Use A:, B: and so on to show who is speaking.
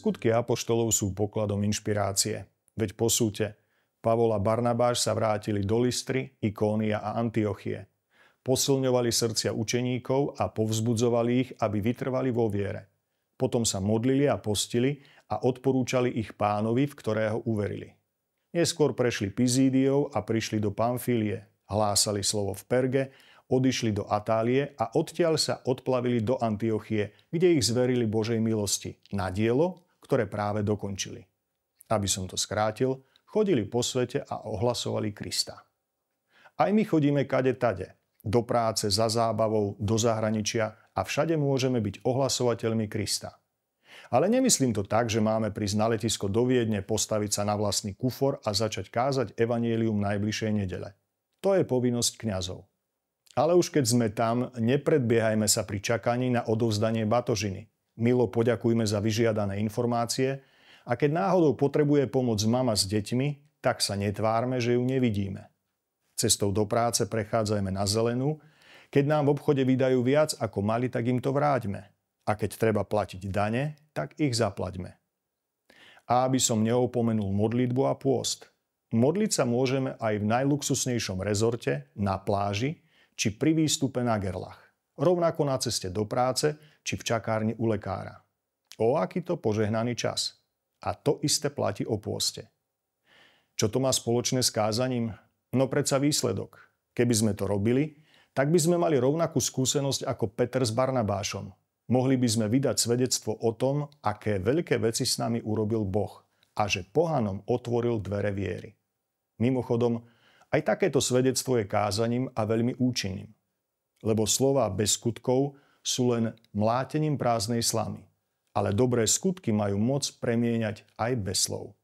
A: Skutky apoštolov sú pokladom inšpirácie. Veď posúďte, Pavol a Barnabáš sa vrátili do Lystry, Ikónia a Antiochie. Posilňovali srdcia učeníkov a povzbudzovali ich, aby vytrvali vo viere. Potom sa modlili a postili a odporúčali ich Pánovi, v ktorého uverili. Neskôr prešli Pizídiou a prišli do Pamfílie, hlásali slovo v Perge, odišli do Atálie a odtiaľ sa odplavili do Antiochie, kde ich zverili Božej milosti na dielo, ktoré práve dokončili. Aby som to skrátil, chodili po svete a ohlasovali Krista. Aj my chodíme kade tade, do práce, za zábavou, do zahraničia a všade môžeme byť ohlasovateľmi Krista. Ale nemyslím to tak, že máme prísť na letisko do Viedne, postaviť sa na vlastný kufor a začať kázať evanjelium najbližšej nedele. To je povinnosť kňazov. Ale už keď sme tam, nepredbiehajme sa pri čakaní na odovzdanie batožiny. Milo poďakujme za vyžiadané informácie a keď náhodou potrebuje pomoc mama s deťmi, tak sa netvárme, že ju nevidíme. Cestou do práce prechádzajme na zelenú, keď nám v obchode vydajú viac ako mali, tak im to vráťme. A keď treba platiť dane, tak ich zaplaťme. A aby som neopomenul modlitbu a pôst. Modliť sa môžeme aj v najluxusnejšom rezorte, na pláži, či pri výstupe na gerlach. Rovnako na ceste do práce, či v čakárni u lekára. O aký to požehnaný čas. A to isté platí o pôste. Čo to má spoločné s kázaním? No predsa výsledok. Keby sme to robili, tak by sme mali rovnakú skúsenosť ako Peter s Barnabášom. Mohli by sme vydať svedectvo o tom, aké veľké veci s nami urobil Boh a že pohanom otvoril dvere viery. Mimochodom, aj takéto svedectvo je kázaním a veľmi účinným. Lebo slová bez skutkov sú len mlátením prázdnej slamy. Ale dobré skutky majú moc premieňať aj bez slov.